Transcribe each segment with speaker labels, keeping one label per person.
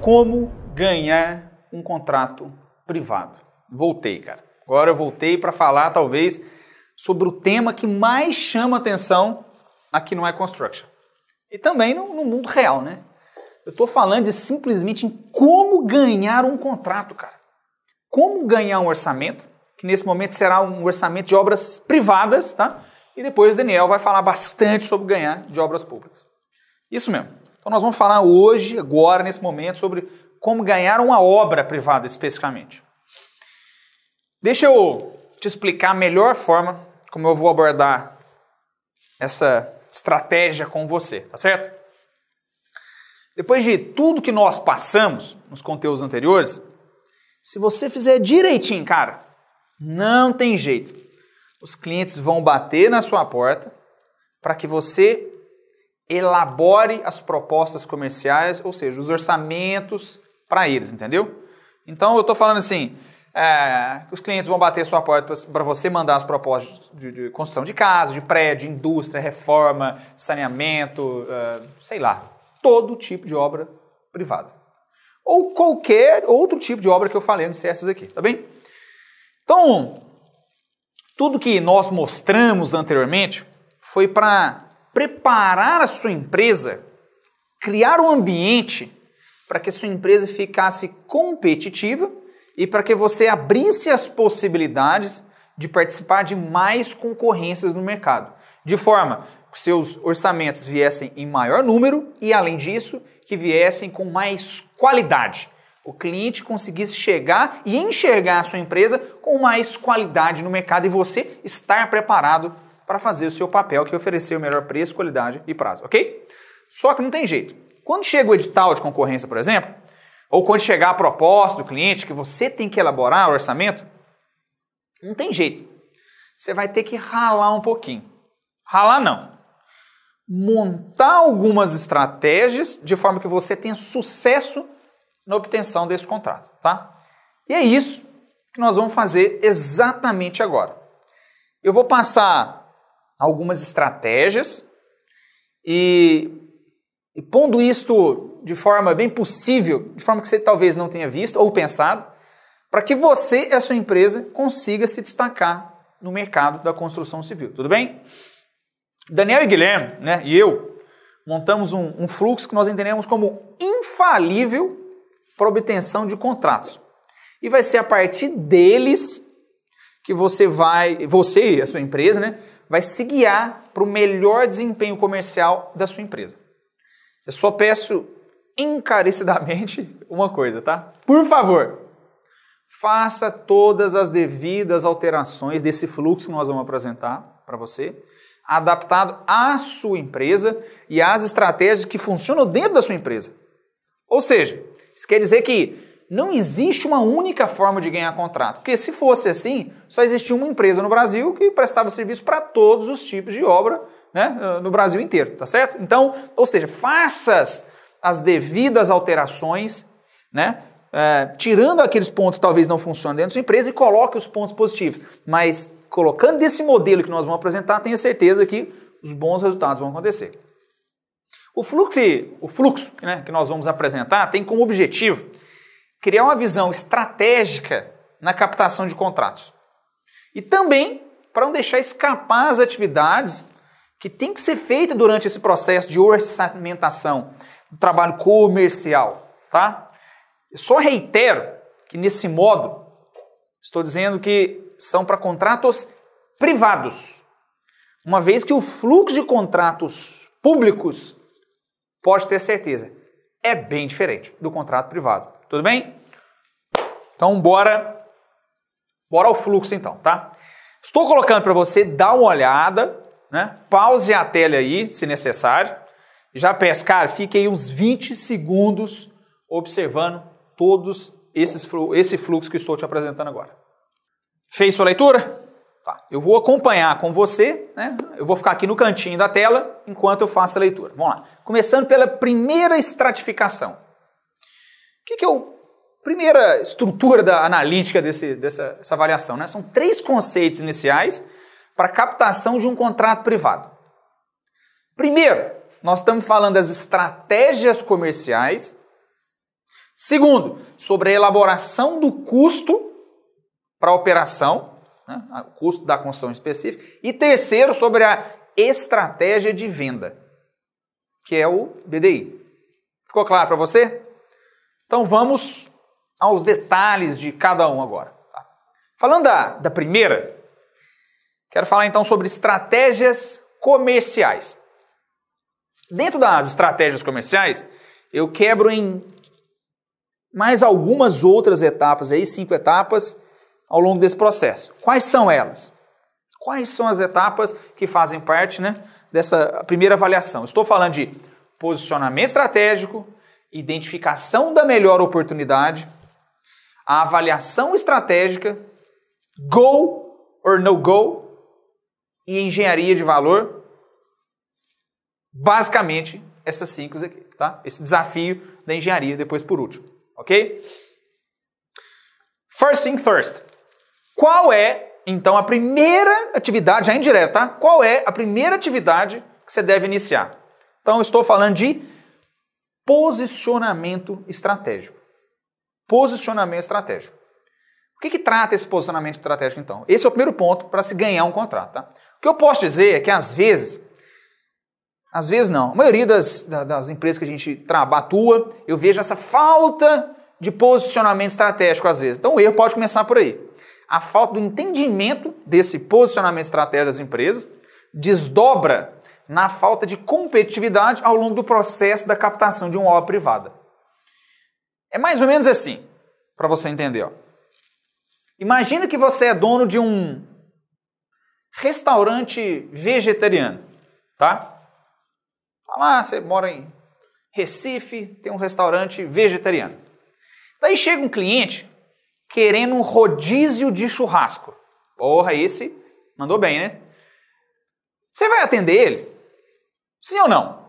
Speaker 1: como ganhar um contrato privado. Voltei, cara. Agora eu voltei para falar, talvez, sobre o tema que mais chama atenção aqui no iConstruction. E também no mundo real, né? Eu estou falando de simplesmente em como ganhar um contrato, cara. Como ganhar um orçamento, que nesse momento será um orçamento de obras privadas, tá? E depois o Daniel vai falar bastante sobre ganhar de obras públicas. Isso mesmo. Então nós vamos falar hoje, agora, nesse momento, sobre como ganhar uma obra privada especificamente. Deixa eu te explicar a melhor forma como eu vou abordar essa estratégia com você, tá certo? Depois de tudo que nós passamos nos conteúdos anteriores, se você fizer direitinho, cara, não tem jeito. Os clientes vão bater na sua porta para que você elabore as propostas comerciais, ou seja, os orçamentos para eles, entendeu? Então eu estou falando assim, os clientes vão bater a sua porta para você mandar as propostas de construção de casa, de prédio, de indústria, reforma, saneamento, sei lá, todo tipo de obra privada. Ou qualquer outro tipo de obra que eu falei, não sei essas aqui, tá bem? Então, tudo que nós mostramos anteriormente foi para preparar a sua empresa, criar um ambiente para que a sua empresa ficasse competitiva e para que você abrisse as possibilidades de participar de mais concorrências no mercado, de forma que seus orçamentos viessem em maior número e, além disso, que viessem com mais qualidade. O cliente conseguisse chegar e enxergar a sua empresa com mais qualidade no mercado e você estar preparado para fazer o seu papel, que é oferecer o melhor preço, qualidade e prazo, ok? Só que não tem jeito. Quando chega o edital de concorrência, por exemplo, ou quando chegar a proposta do cliente, que você tem que elaborar o orçamento, não tem jeito. Você vai ter que ralar um pouquinho. Ralar não. Montar algumas estratégias de forma que você tenha sucesso na obtenção desse contrato, tá? E é isso que nós vamos fazer exatamente agora. Eu vou passar algumas estratégias e pondo isto de forma bem possível, de forma que você talvez não tenha visto ou pensado, para que você e a sua empresa consiga se destacar no mercado da construção civil, tudo bem? Daniel e Guilherme, né, e eu montamos um fluxo que nós entendemos como infalível para obtenção de contratos. E vai ser a partir deles que você e a sua empresa, né, vai se guiar para o melhor desempenho comercial da sua empresa. Eu só peço encarecidamente uma coisa, tá? Por favor, faça todas as devidas alterações desse fluxo que nós vamos apresentar para você, adaptado à sua empresa e às estratégias que funcionam dentro da sua empresa. Ou seja, isso quer dizer que não existe uma única forma de ganhar contrato, porque se fosse assim, só existia uma empresa no Brasil que prestava serviço para todos os tipos de obra, né, no Brasil inteiro, tá certo? Então, ou seja, faça as devidas alterações, né, tirando aqueles pontos que talvez não funcionem dentro da sua empresa e coloque os pontos positivos, mas colocando desse modelo que nós vamos apresentar, tenha certeza que os bons resultados vão acontecer. O fluxo, né, que nós vamos apresentar tem como objetivo criar uma visão estratégica na captação de contratos. E também para não deixar escapar as atividades que tem que ser feitas durante esse processo de orçamentação do trabalho comercial, tá? Eu só reitero que nesse modo estou dizendo que são para contratos privados, uma vez que o fluxo de contratos públicos, pode ter certeza, é bem diferente do contrato privado. Tudo bem? Então, bora ao fluxo então, tá? Estou colocando para você dar uma olhada, né? Pause a tela aí, se necessário. Já peço, cara, fique aí uns 20 segundos observando todos esse fluxo que estou te apresentando agora. Fez sua leitura? Tá. Eu vou acompanhar com você, né? Eu vou ficar aqui no cantinho da tela enquanto eu faço a leitura. Vamos lá. Começando pela primeira estratificação. O que é a primeira estrutura da analítica dessa avaliação, né? São 3 conceitos iniciais para a captação de um contrato privado. Primeiro, nós estamos falando das estratégias comerciais. Segundo, sobre a elaboração do custo para a operação, né, o custo da construção específica. E terceiro, sobre a estratégia de venda, que é o BDI. Ficou claro para você? Então vamos aos detalhes de cada um agora. Tá? Falando da primeira, quero falar então sobre estratégias comerciais. Dentro das estratégias comerciais, eu quebro em mais algumas outras etapas, aí 5 etapas ao longo desse processo. Quais são elas? Quais são as etapas que fazem parte, né, dessa primeira avaliação? Estou falando de posicionamento estratégico, identificação da melhor oportunidade, a avaliação estratégica, go or no go e engenharia de valor. Basicamente, essas 5 aqui, tá? Esse desafio da engenharia, depois por último, ok? First thing first. Qual é, então, a primeira atividade, já indireta, tá? Qual é a primeira atividade que você deve iniciar? Então, eu estou falando de posicionamento estratégico. Posicionamento estratégico. O que trata esse posicionamento estratégico, então? Esse é o primeiro ponto para se ganhar um contrato, tá? O que eu posso dizer é que, às vezes não, a maioria das empresas que a gente atua, eu vejo essa falta de posicionamento estratégico, às vezes. Então, o erro pode começar por aí. A falta do entendimento desse posicionamento estratégico das empresas desdobra na falta de competitividade ao longo do processo da captação de uma obra privada. É mais ou menos assim, para você entender. Ó. Imagina que você é dono de um restaurante vegetariano, tá? Lá, você mora em Recife, tem um restaurante vegetariano. Daí chega um cliente querendo um rodízio de churrasco. Porra, esse mandou bem, né? Você vai atender ele? Sim ou não?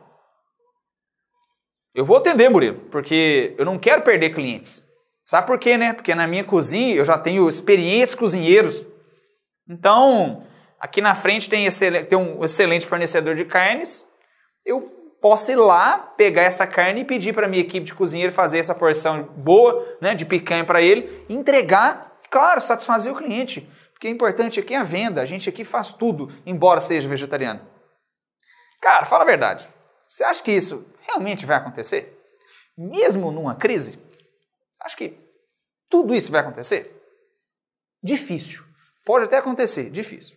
Speaker 1: Eu vou atender, Murilo, porque eu não quero perder clientes. Sabe por quê, né? Porque na minha cozinha eu já tenho experientes cozinheiros. Então, aqui na frente tem um excelente fornecedor de carnes. Eu posso ir lá, pegar essa carne e pedir para a minha equipe de cozinheiro fazer essa porção boa, né, de picanha para ele, entregar, claro, satisfazer o cliente. Porque o importante aqui é a venda, a gente aqui faz tudo, embora seja vegetariano. Cara, fala a verdade. Você acha que isso realmente vai acontecer? Mesmo numa crise? Acho que tudo isso vai acontecer? Difícil. Pode até acontecer, difícil.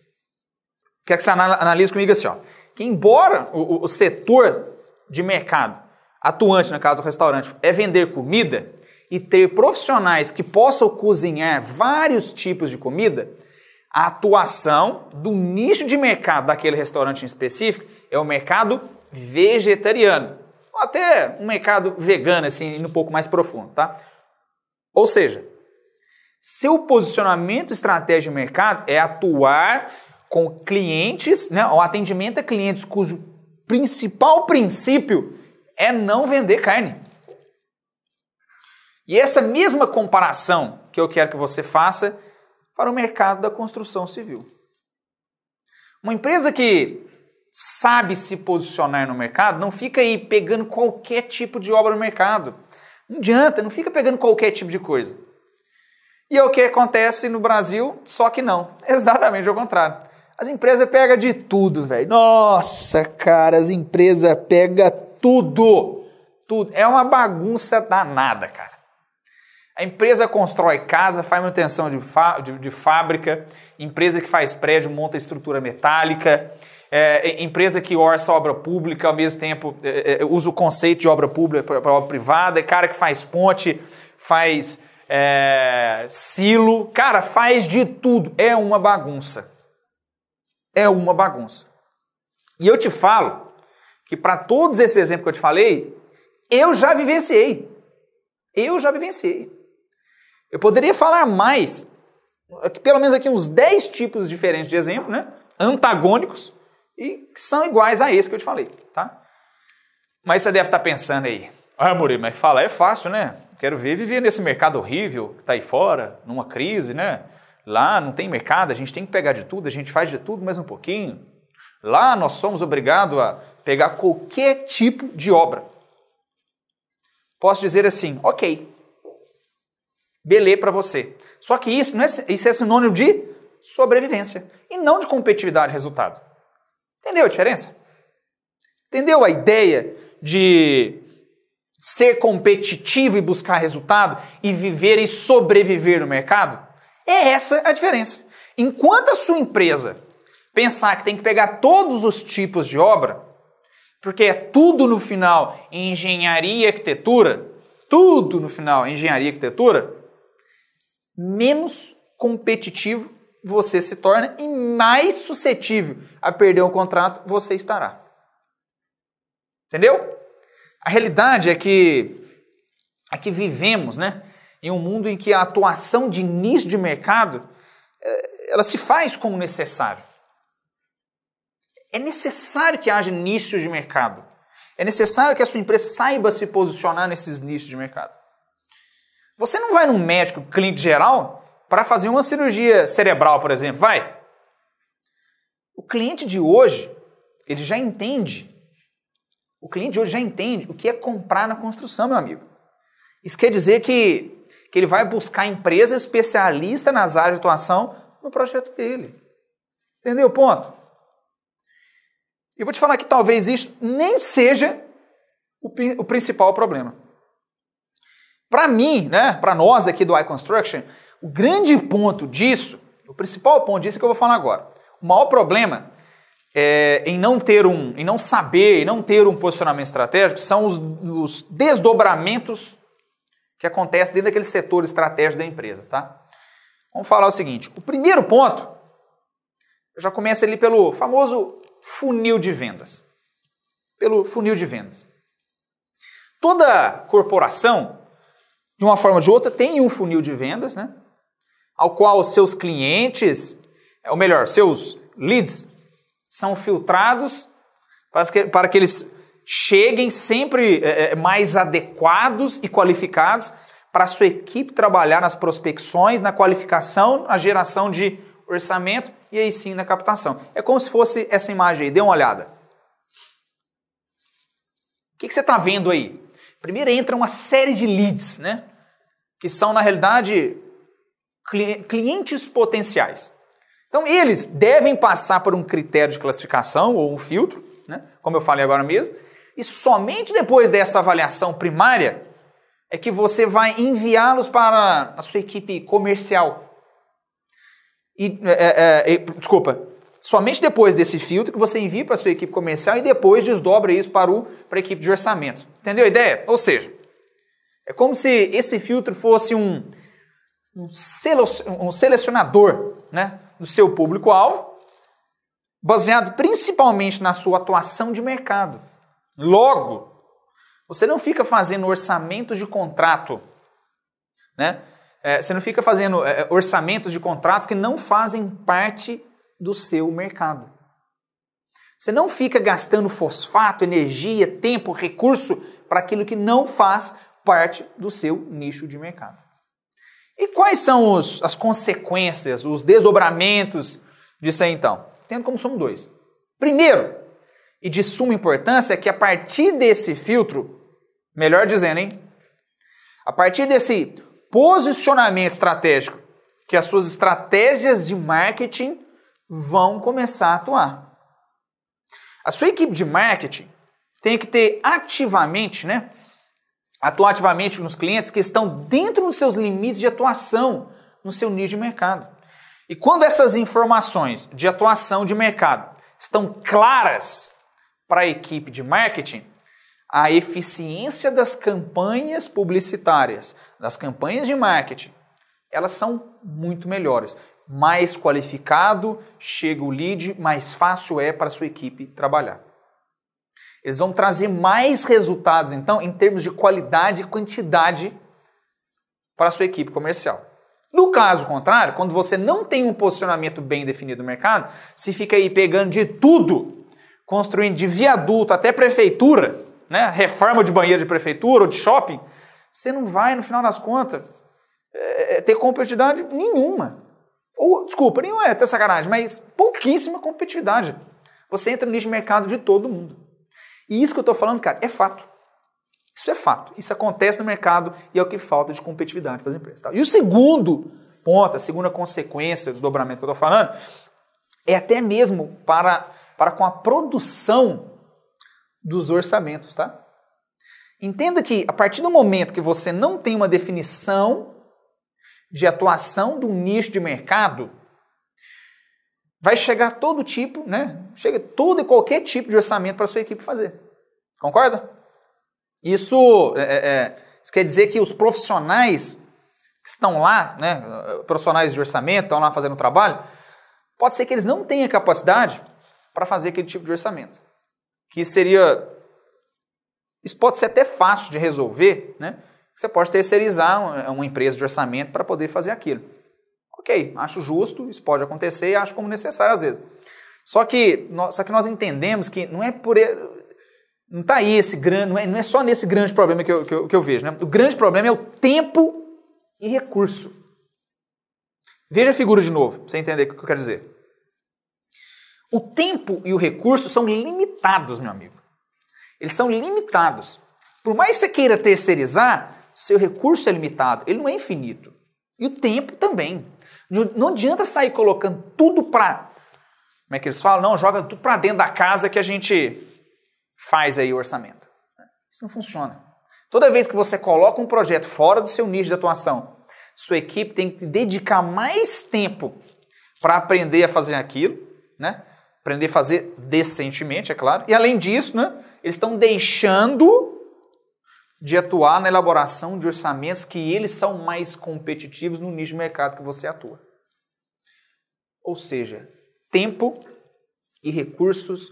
Speaker 1: Quero que você analise comigo assim, ó. Que embora o setor de mercado atuante, no caso do restaurante, é vender comida e ter profissionais que possam cozinhar vários tipos de comida, a atuação do nicho de mercado daquele restaurante em específico é o mercado vegetariano. Ou até um mercado vegano, assim, indo um pouco mais profundo, tá? Ou seja, seu posicionamento estratégico de mercado é atuar com clientes, né, o atendimento a clientes cujo principal princípio é não vender carne. E essa mesma comparação que eu quero que você faça para o mercado da construção civil. Uma empresa que sabe se posicionar no mercado não fica aí pegando qualquer tipo de obra no mercado. Não adianta, não fica pegando qualquer tipo de coisa. E é o que acontece no Brasil, só que não. Exatamente o contrário. As empresas pegam de tudo, velho. Nossa, cara, as empresas pegam tudo. Tudo. É uma bagunça danada, cara. A empresa constrói casa, faz manutenção de fábrica, empresa que faz prédio, monta estrutura metálica, empresa que orça obra pública, ao mesmo tempo usa o conceito de obra pública para obra privada, cara que faz ponte, faz silo, cara, faz de tudo. É uma bagunça. É uma bagunça. E eu te falo que para todos esses exemplos que eu te falei, eu já vivenciei. Eu poderia falar mais, pelo menos aqui uns 10 tipos diferentes de exemplo, né? Antagônicos, e que são iguais a esse que eu te falei, tá? Mas você deve estar pensando aí, Murilo, mas falar é fácil, né? Quero ver viver nesse mercado horrível que está aí fora, numa crise, né? Lá não tem mercado, a gente tem que pegar de tudo, a gente faz de tudo mais um pouquinho. Lá nós somos obrigados a pegar qualquer tipo de obra. Posso dizer assim, ok, beleza para você. Só que isso é sinônimo de sobrevivência e não de competitividade e resultado. Entendeu a diferença? Entendeu a ideia de ser competitivo e buscar resultado e viver e sobreviver no mercado? É essa a diferença. Enquanto a sua empresa pensar que tem que pegar todos os tipos de obra, porque é tudo no final engenharia e arquitetura, tudo no final engenharia e arquitetura, menos competitivo você se torna e mais suscetível a perder um contrato você estará. Entendeu? A realidade é que aqui vivemos, né, em um mundo em que a atuação de nicho de mercado ela se faz como necessário. É necessário que haja nichos de mercado. É necessário que a sua empresa saiba se posicionar nesses nichos de mercado. Você não vai num médico clínico geral para fazer uma cirurgia cerebral, por exemplo. Vai. O cliente de hoje, ele já entende. O cliente de hoje já entende o que é comprar na construção, meu amigo. Isso quer dizer que ele vai buscar empresa especialista nas áreas de atuação no projeto dele. Entendeu o ponto? Eu vou te falar que talvez isso nem seja o principal problema. Para mim, né, para nós aqui do iConstruction, o grande ponto disso, o principal ponto disso é que eu vou falar agora. O maior problema em não saber e não ter um posicionamento estratégico são os desdobramentos que acontecem dentro daquele setor estratégico da empresa, tá? Vamos falar o seguinte, o primeiro ponto, eu já começo ali pelo famoso funil de vendas. Pelo funil de vendas. Toda corporação, de uma forma ou de outra, tem um funil de vendas, né? Ao qual os seus clientes, ou melhor, seus leads, são filtrados para que eles cheguem sempre mais adequados e qualificados para a sua equipe trabalhar nas prospecções, na qualificação, na geração de orçamento e aí sim na captação. É como se fosse essa imagem aí, dê uma olhada. O que você está vendo aí? Primeiro entra uma série de leads, né? Que são, na realidade, clientes potenciais. Então, eles devem passar por um critério de classificação ou um filtro, né? Como eu falei agora mesmo, e somente depois dessa avaliação primária é que você vai enviá-los para a sua equipe comercial. Somente depois desse filtro que você envia para a sua equipe comercial e depois desdobra isso para a equipe de orçamento. Entendeu a ideia? Ou seja, é como se esse filtro fosse um selecionador, né, do seu público-alvo, baseado principalmente na sua atuação de mercado. Logo, você não fica fazendo orçamentos de contrato, né? Você não fica fazendo orçamentos de contratos que não fazem parte do seu mercado. Você não fica gastando fosfato, energia, tempo, recurso para aquilo que não faz parte do seu nicho de mercado. E quais são as consequências, os desdobramentos disso aí então? Tendo como são dois. Primeiro, e de suma importância, é que a partir desse filtro, melhor dizendo, a partir desse posicionamento estratégico, que as suas estratégias de marketing vão começar a atuar. A sua equipe de marketing tem que ter ativamente, né, atuar ativamente nos clientes que estão dentro dos seus limites de atuação no seu nicho de mercado. E quando essas informações de atuação de mercado estão claras para a equipe de marketing, a eficiência das campanhas publicitárias, das campanhas de marketing, elas são muito melhores. Mais qualificado chega o lead, mais fácil é para a sua equipe trabalhar. Eles vão trazer mais resultados, então, em termos de qualidade e quantidade para a sua equipe comercial. No caso contrário, quando você não tem um posicionamento bem definido no mercado, se fica aí pegando de tudo, construindo de viaduto até prefeitura, né, reforma de banheiro de prefeitura ou de shopping, você não vai, no final das contas, ter competitividade nenhuma. Ou, desculpa, nenhuma é até sacanagem, mas pouquíssima competitividade. Você entra no nicho de mercado de todo mundo. E isso que eu estou falando, cara, é fato. Isso é fato. Isso acontece no mercado e é o que falta de competitividade para as empresas. Tá? E o segundo ponto, a segunda consequência do desdobramento que eu estou falando, é até mesmo para com a produção dos orçamentos. Tá? Entenda que a partir do momento que você não tem uma definição de atuação do nicho de mercado, vai chegar todo tipo, né? Chega todo e qualquer tipo de orçamento para a sua equipe fazer. Concorda? Isso quer dizer que os profissionais que estão lá, né, profissionais de orçamento, estão lá fazendo o trabalho, pode ser que eles não tenham capacidade para fazer aquele tipo de orçamento. Isso pode ser até fácil de resolver, né? Você pode terceirizar uma empresa de orçamento para poder fazer aquilo. Ok, acho justo, isso pode acontecer e acho como necessário às vezes. Só que nós entendemos que não é por... Não está aí esse grande, não é só nesse grande problema que eu vejo. Né? O grande problema é o tempo e recurso. Veja a figura de novo, para você entender o que eu quero dizer. O tempo e o recurso são limitados, meu amigo. Eles são limitados. Por mais que você queira terceirizar, seu recurso é limitado, ele não é infinito. E o tempo também. Não adianta sair colocando tudo para... Como é que eles falam? Não, joga tudo para dentro da casa que a gente faz aí o orçamento. Isso não funciona. Toda vez que você coloca um projeto fora do seu nicho de atuação, sua equipe tem que dedicar mais tempo para aprender a fazer aquilo, né? Aprender a fazer decentemente, é claro. E além disso, né, eles estão deixando de atuar na elaboração de orçamentos que eles são mais competitivos no nicho de mercado que você atua. Ou seja, tempo e recursos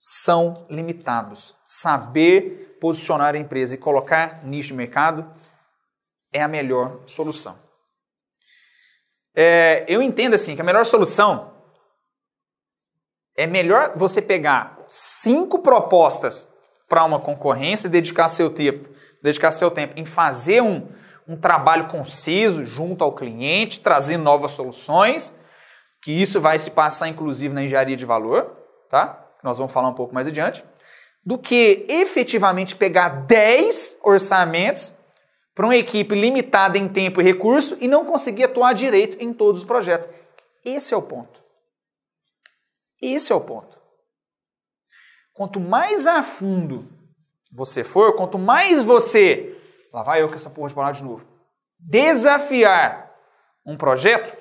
Speaker 1: são limitados. Saber posicionar a empresa e colocar nicho de mercado é a melhor solução. Eu entendo assim que a melhor solução é melhor você pegar 5 propostas para uma concorrência e dedicar seu tempo em fazer um trabalho conciso junto ao cliente, trazendo novas soluções, que isso vai se passar inclusive na engenharia de valor, tá? Nós vamos falar um pouco mais adiante, do que efetivamente pegar 10 orçamentos para uma equipe limitada em tempo e recurso e não conseguir atuar direito em todos os projetos. Esse é o ponto. Esse é o ponto. Quanto mais a fundo você for, quanto mais você, lá vai eu com essa porra de palavra de novo, desafiar um projeto,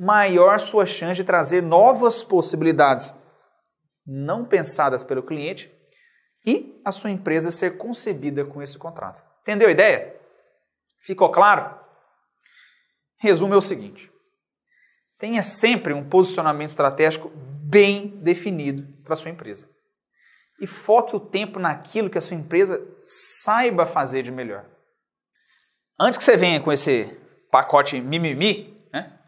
Speaker 1: maior sua chance de trazer novas possibilidades não pensadas pelo cliente e a sua empresa ser concebida com esse contrato. Entendeu a ideia? Ficou claro? Resumo é o seguinte: tenha sempre um posicionamento estratégico bem definido para a sua empresa. E foque o tempo naquilo que a sua empresa saiba fazer de melhor. Antes que você venha com esse pacote mimimi, né?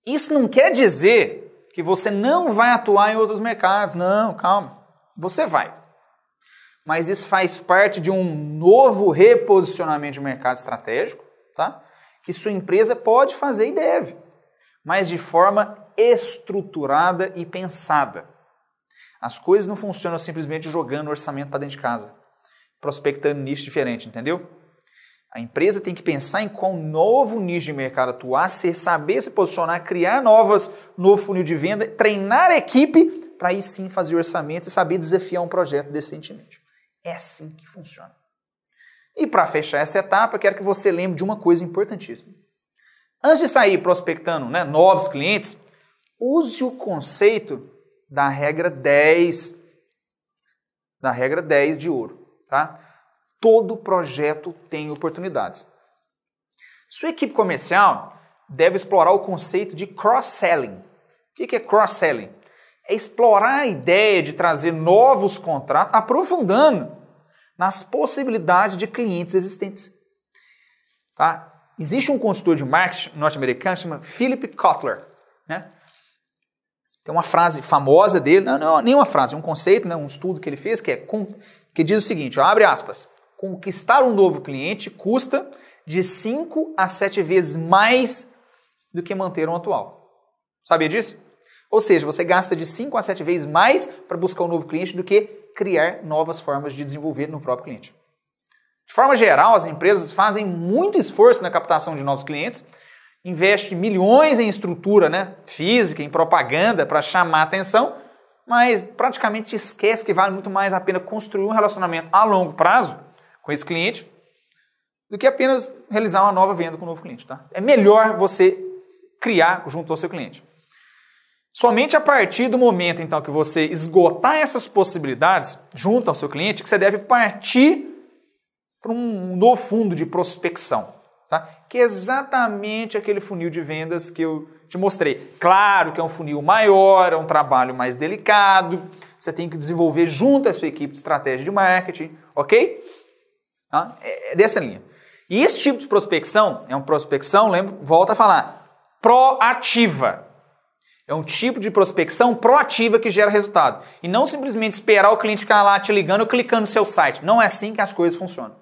Speaker 1: Isso não quer dizer que você não vai atuar em outros mercados. Não, calma. Você vai. Mas isso faz parte de um novo reposicionamento de mercado estratégico, tá? Que sua empresa pode fazer e deve, mas de forma estruturada e pensada. As coisas não funcionam simplesmente jogando orçamento para dentro de casa, prospectando nicho diferente, entendeu? A empresa tem que pensar em qual novo nicho de mercado atuar, saber se posicionar, criar novo funil de venda, treinar a equipe para aí sim fazer orçamento e saber desafiar um projeto decentemente. É assim que funciona. E para fechar essa etapa, eu quero que você lembre de uma coisa importantíssima. Antes de sair prospectando, né, novos clientes, use o conceito da regra 10 de ouro. Tá? Todo projeto tem oportunidades. Sua equipe comercial deve explorar o conceito de cross-selling. O que é cross-selling? É explorar a ideia de trazer novos contratos, aprofundando nas possibilidades de clientes existentes. Tá? Existe um consultor de marketing norte-americano chamado Philip Kotler. Né? Tem uma frase famosa dele, não nem uma frase, um conceito, né, um estudo que ele fez, que diz o seguinte, ó, abre aspas, conquistar um novo cliente custa de 5 a 7 vezes mais do que manter um atual. Sabia disso? Ou seja, você gasta de 5 a 7 vezes mais para buscar um novo cliente do que criar novas formas de desenvolver no próprio cliente. De forma geral, as empresas fazem muito esforço na captação de novos clientes, investem milhões em estrutura, né, física, em propaganda para chamar a atenção, mas praticamente esquece que vale muito mais a pena construir um relacionamento a longo prazo com esse cliente do que apenas realizar uma nova venda com um novo cliente. Tá? É melhor você criar junto ao seu cliente. Somente a partir do momento, então, que você esgotar essas possibilidades junto ao seu cliente, que você deve partir para um novo fundo de prospecção, tá? Que é exatamente aquele funil de vendas que eu te mostrei. Claro que é um funil maior, é um trabalho mais delicado, você tem que desenvolver junto à sua equipe de estratégia de marketing, ok? Tá? É dessa linha. E esse tipo de prospecção é uma prospecção, lembra, volta a falar, proativa. É um tipo de prospecção proativa que gera resultado. E não simplesmente esperar o cliente ficar lá te ligando ou clicando no seu site. Não é assim que as coisas funcionam.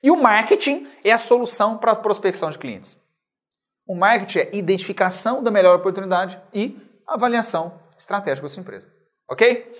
Speaker 1: E o marketing é a solução para a prospecção de clientes. O marketing é identificação da melhor oportunidade e avaliação estratégica da sua empresa. Ok?